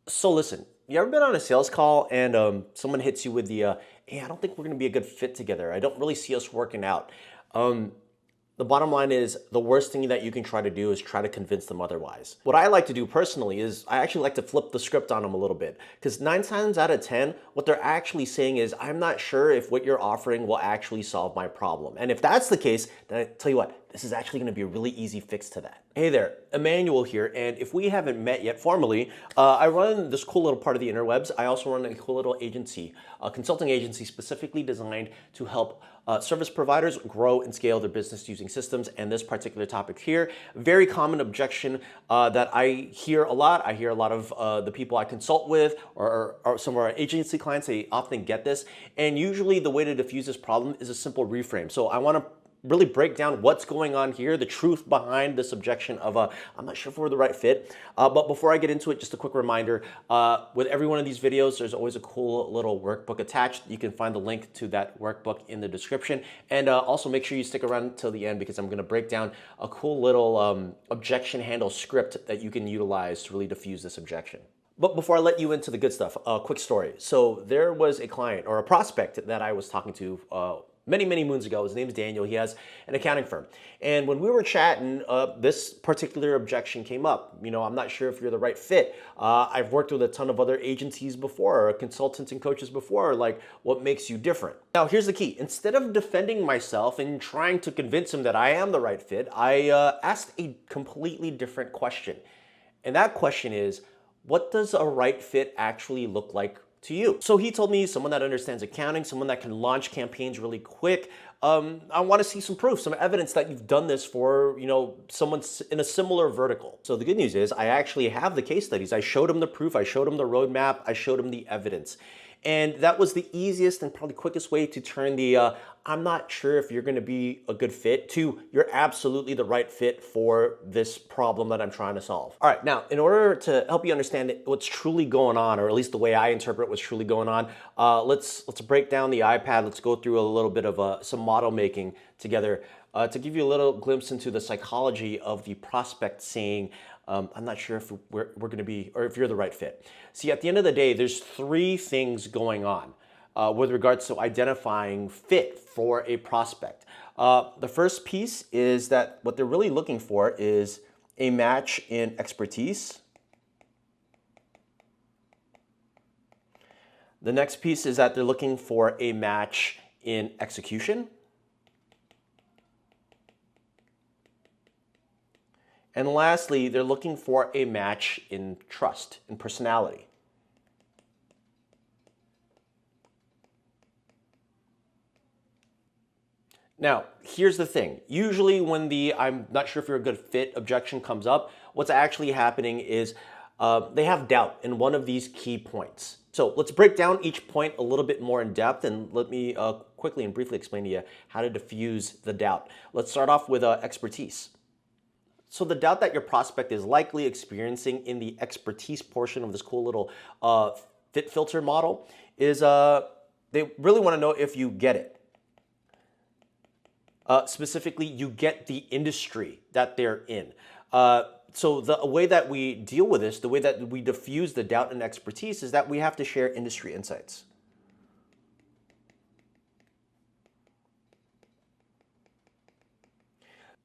So listen, you ever been on a sales call and someone hits you with the, hey, I don't think we're going to be a good fit together. I don't really see us working out. Um, the bottom line is the worst thing that you can try to do is try to convince them otherwise. What I like to do personally is I actually like to flip the script on them a little bit because 9 times out of 10, what they're actually saying is, I'm not sure if what you're offering will actually solve my problem. And if that's the case, then I tell you what, this is actually going to be a really easy fix to that. Hey there, Emmanuel here, and if we haven't met yet formally, I run this cool little part of the interwebs. I also run a cool little agency, a consulting agency specifically designed to help service providers grow and scale their business using systems. And this particular topic here, very common objection that I hear a lot. I hear a lot of the people I consult with or some of our agency clients, they often get this. And usually the way to diffuse this problem is a simple reframe. So I want to really break down what's going on here, the truth behind this objection of I'm not sure if we're the right fit. But before I get into it, just a quick reminder, with every one of these videos, there's always a cool little workbook attached. You can find the link to that workbook in the description. And also make sure you stick around till the end because I'm going to break down a cool little objection handle script that you can utilize to really diffuse this objection. But before I let you into the good stuff, a quick story. So there was a client or a prospect that I was talking to many moons ago. His name is Daniel. He has an accounting firm. And when we were chatting, this particular objection came up. You know, I'm not sure if you're the right fit. I've worked with a ton of other agencies before, or consultants and coaches before. Like, what makes you different? Now, here's the key. Instead of defending myself and trying to convince him that I am the right fit, I asked a completely different question. And that question is, what does a right fit actually look like to you? So he told me someone that understands accounting, someone that can launch campaigns really quick. I want to see some proof, some evidence that you've done this for, someone in a similar vertical. So the good news is I actually have the case studies. I showed him the proof. I showed him the roadmap. I showed him the evidence. And that was the easiest and probably quickest way to turn the I'm not sure if you're going to be a good fit to you're absolutely the right fit for this problem that I'm trying to solve. All right, now in order to help you understand what's truly going on, or at least the way I interpret what's truly going on, let's break down the iPad. Let's go through a little bit of some model making together to give you a little glimpse into the psychology of the prospect saying, I'm not sure if we're going to be, or if you're the right fit. See, at the end of the day, there's three things going on with regards to identifying fit for a prospect. The first piece is that what they're really looking for is a match in expertise. The next piece is that they're looking for a match in execution. And lastly, they're looking for a match in trust, in personality. Now, here's the thing. Usually when the I'm not sure if you're a good fit objection comes up, what's actually happening is they have doubt in one of these key points. So let's break down each point a little bit more in depth and let me quickly and briefly explain to you how to diffuse the doubt. Let's start off with expertise. So the doubt that your prospect is likely experiencing in the expertise portion of this cool little fit filter model is they really want to know if you get it. Specifically, you get the industry that they're in. So the way that we deal with this, the way that we diffuse the doubt and expertise is that we have to share industry insights.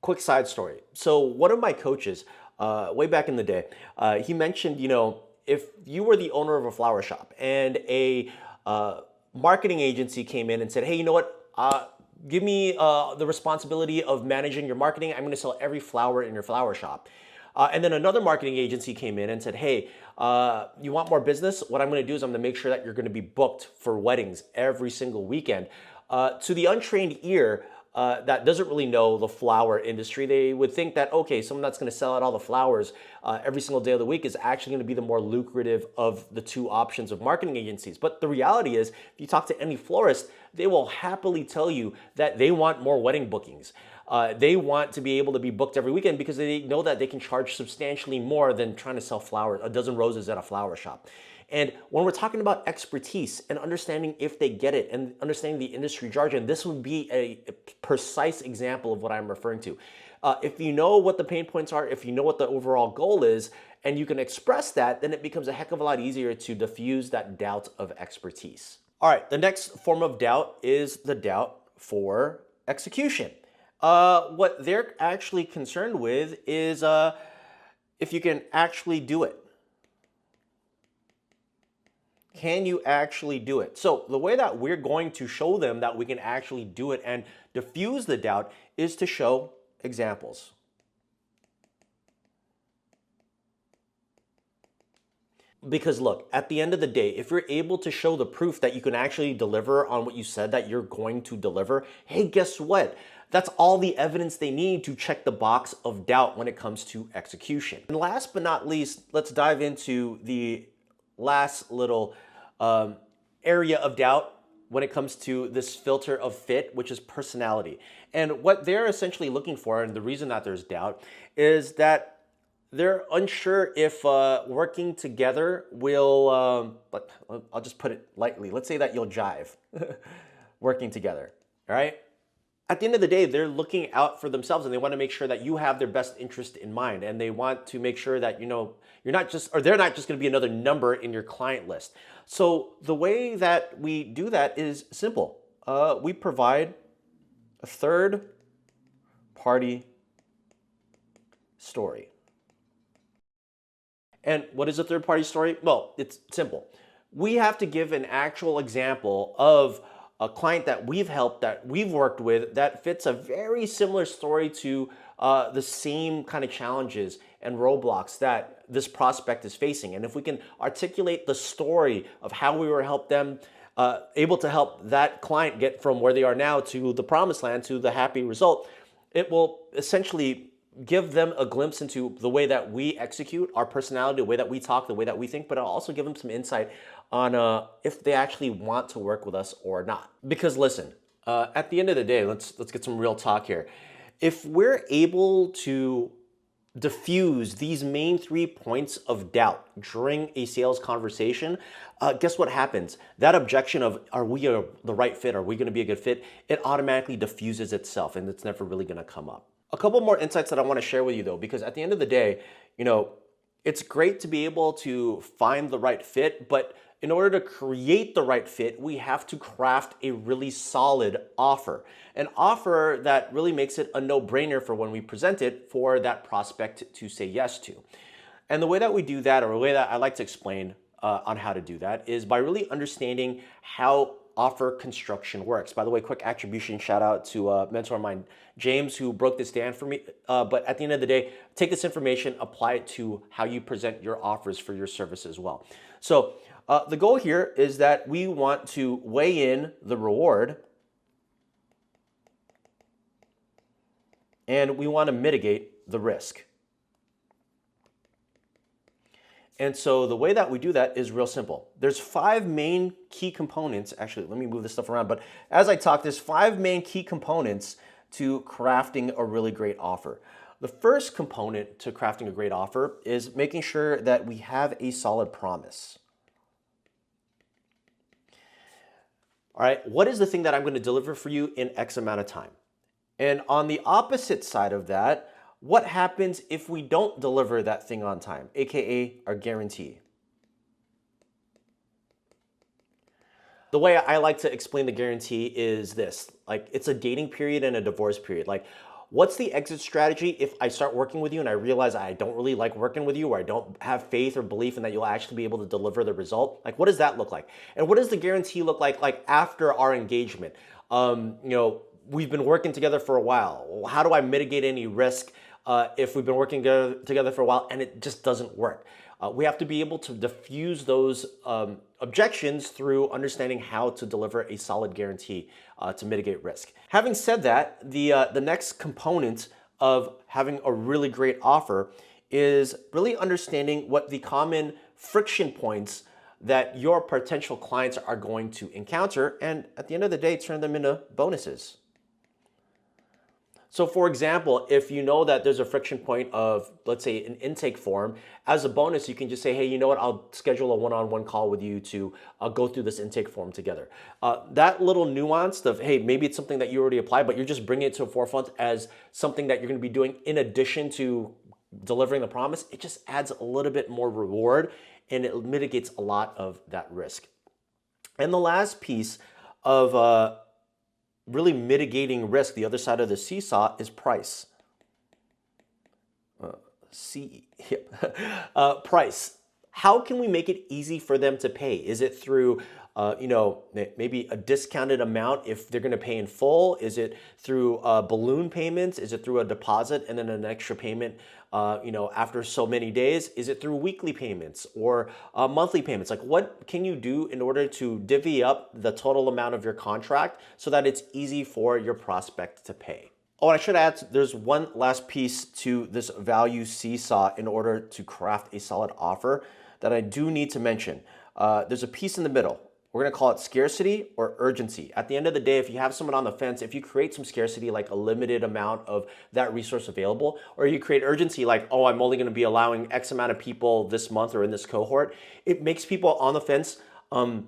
Quick side story. So one of my coaches, way back in the day, he mentioned, if you were the owner of a flower shop and a marketing agency came in and said, hey, you know what? Give me the responsibility of managing your marketing. I'm going to sell every flower in your flower shop. And then another marketing agency came in and said, hey, you want more business? What I'm going to do is I'm going to make sure that you're going to be booked for weddings every single weekend. To the untrained ear, that doesn't really know the flower industry, they would think that, okay, someone that's going to sell out all the flowers every single day of the week is actually going to be the more lucrative of the two options of marketing agencies. But the reality is, if you talk to any florist, they will happily tell you that they want more wedding bookings. They want to be able to be booked every weekend because they know that they can charge substantially more than trying to sell flowers, a dozen roses at a flower shop. And when we're talking about expertise and understanding if they get it and understanding the industry jargon, this would be a precise example of what I'm referring to. If you know what the pain points are, if you know what the overall goal is, and you can express that, then it becomes a heck of a lot easier to diffuse that doubt of expertise. All right, the next form of doubt is the doubt for execution. What they're actually concerned with is if you can actually do it. Can you actually do it? So the way that we're going to show them that we can actually do it and diffuse the doubt is to show examples. Because look, at the end of the day, if you're able to show the proof that you can actually deliver on what you said that you're going to deliver, hey, guess what? That's all the evidence they need to check the box of doubt when it comes to execution. And last but not least, let's dive into the last little area of doubt when it comes to this filter of fit, which is personality. And what they're essentially looking for, and the reason that there's doubt, is that they're unsure if working together will, I'll just put it lightly, let's say that you'll jive working together, all right? At the end of the day, they're looking out for themselves and they want to make sure that you have their best interest in mind. And they want to make sure that, they're not just going to be another number in your client list. So the way that we do that is simple. We provide a third party story. And what is a third party story? Well, it's simple. We have to give an actual example of a client that we've helped, that we've worked with, that fits a very similar story to the same kind of challenges and roadblocks that this prospect is facing. And if we can articulate the story of how we were able to help that client get from where they are now to the promised land, to the happy result, it will essentially give them a glimpse into the way that we execute, our personality, the way that we talk, the way that we think, but I'll also give them some insight on if they actually want to work with us or not. Because listen, at the end of the day, let's get some real talk here. If we're able to diffuse these main 3 points of doubt during a sales conversation, guess what happens? That objection of, are we the right fit? Are we going to be a good fit? It automatically diffuses itself and it's never really going to come up. A couple more insights that I want to share with you though, because at the end of the day, it's great to be able to find the right fit, but in order to create the right fit, we have to craft a really solid offer. An offer that really makes it a no-brainer for when we present it for that prospect to say yes to. And the way that we do that, or the way that I like to explain on how to do that, is by really understanding how offer construction works. By the way, quick attribution shout out to a mentor of mine, James, who broke this down for me. But at the end of the day, take this information, apply it to how you present your offers for your service as well. So the goal here is that we want to weigh in the reward and we want to mitigate the risk. And so the way that we do that is real simple. There's 5 main key components. Actually, let me move this stuff around. But as I talk, there's 5 main key components to crafting a really great offer. The first component to crafting a great offer is making sure that we have a solid promise. All right, what is the thing that I'm going to deliver for you in X amount of time? And on the opposite side of that, what happens if we don't deliver that thing on time, AKA our guarantee? The way I like to explain the guarantee is this, like it's a dating period and a divorce period. Like, what's the exit strategy if I start working with you and I realize I don't really like working with you, or I don't have faith or belief in that you'll actually be able to deliver the result? Like, what does that look like? And what does the guarantee look like after our engagement? We've been working together for a while. How do I mitigate any risk if we've been working together for a while and it just doesn't work? We have to be able to diffuse those objections through understanding how to deliver a solid guarantee to mitigate risk. Having said that, the next component of having a really great offer is really understanding what the common friction points that your potential clients are going to encounter, and at the end of the day, turn them into bonuses. So for example, if you know that there's a friction point of, let's say, an intake form, as a bonus, you can just say, hey, you know what, I'll schedule a one-on-one call with you to go through this intake form together. That little nuance of, hey, maybe it's something that you already applied, but you're just bringing it to the forefront as something that you're going to be doing in addition to delivering the promise, it just adds a little bit more reward and it mitigates a lot of that risk. And the last piece of really mitigating risk, the other side of the seesaw, is price. Price. How can we make it easy for them to pay? Is it through maybe a discounted amount if they're going to pay in full? Is it through balloon payments? Is it through a deposit and then an extra payment after so many days? Is it through weekly payments or monthly payments? Like, what can you do in order to divvy up the total amount of your contract so that it's easy for your prospect to pay? Oh, and I should add, there's one last piece to this value seesaw in order to craft a solid offer that I do need to mention. There's a piece in the middle. We're going to call it scarcity or urgency. At the end of the day, if you have someone on the fence, if you create some scarcity, like a limited amount of that resource available, or you create urgency, like, oh, I'm only going to be allowing X amount of people this month or in this cohort, it makes people on the fence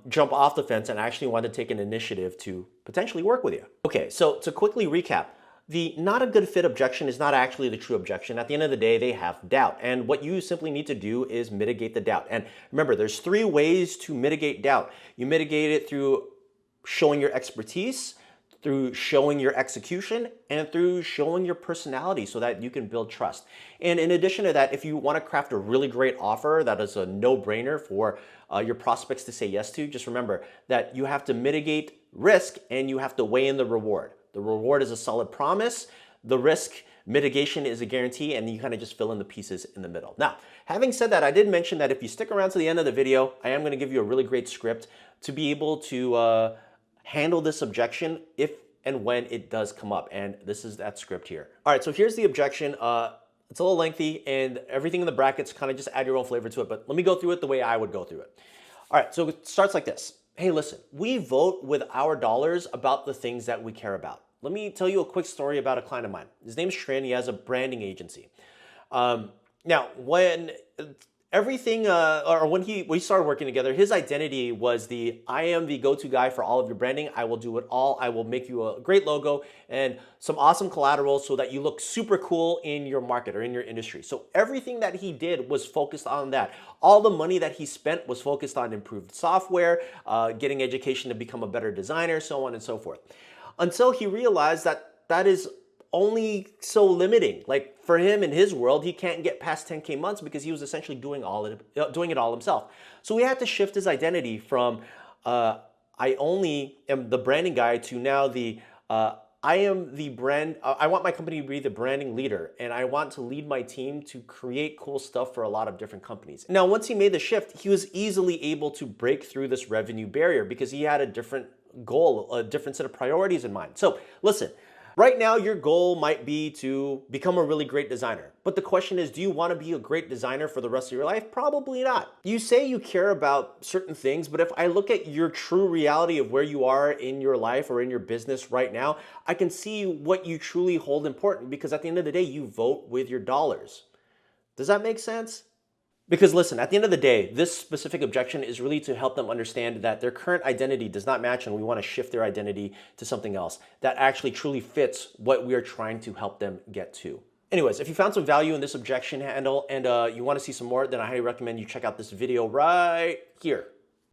jump off the fence and actually want to take an initiative to potentially work with you. Okay, so to quickly recap, the not a good fit objection is not actually the true objection. At the end of the day, they have doubt. And what you simply need to do is mitigate the doubt. And remember, there's 3 ways to mitigate doubt. You mitigate it through showing your expertise, through showing your execution, and through showing your personality so that you can build trust. And in addition to that, if you want to craft a really great offer that is a no-brainer for your prospects to say yes to, just remember that you have to mitigate risk and you have to weigh in the reward. The reward is a solid promise. The risk mitigation is a guarantee, and you kind of just fill in the pieces in the middle. Now, having said that, I did mention that if you stick around to the end of the video, I am going to give you a really great script to be able to handle this objection if and when it does come up. And this is that script here. All right, so here's the objection. It's a little lengthy, and everything in the brackets kind of just add your own flavor to it, but let me go through it the way I would go through it. All right, so it starts like this. Hey, listen, we vote with our dollars about the things that we care about. Let me tell you a quick story about a client of mine. His name's Trin. He has a branding agency. Now, when when we started working together, his identity was I am the go-to guy for all of your branding. I will do it all. I will make you a great logo and some awesome collateral so that you look super cool in your market or in your industry. So everything that he did was focused on that. All the money that he spent was focused on improved software, getting education to become a better designer, so on and so forth. Until he realized that is only so limiting. Like, for him in his world, he can't get past 10K months because he was essentially doing it all himself. So he had to shift his identity from I only am the branding guy to now I am the brand. I want my company to be the branding leader, and I want to lead my team to create cool stuff for a lot of different companies. Now, once he made the shift, he was easily able to break through this revenue barrier because he had a different goal, a different set of priorities in mind. So listen, right now your goal might be to become a really great designer. But the question is, do you want to be a great designer for the rest of your life? Probably not. You say you care about certain things, but if I look at your true reality of where you are in your life or in your business right now, I can see what you truly hold important, because at the end of the day, you vote with your dollars. Does that make sense? Because listen, at the end of the day, this specific objection is really to help them understand that their current identity does not match, and we want to shift their identity to something else that actually truly fits what we are trying to help them get to. Anyways, if you found some value in this objection handle and you want to see some more, then I highly recommend you check out this video right here.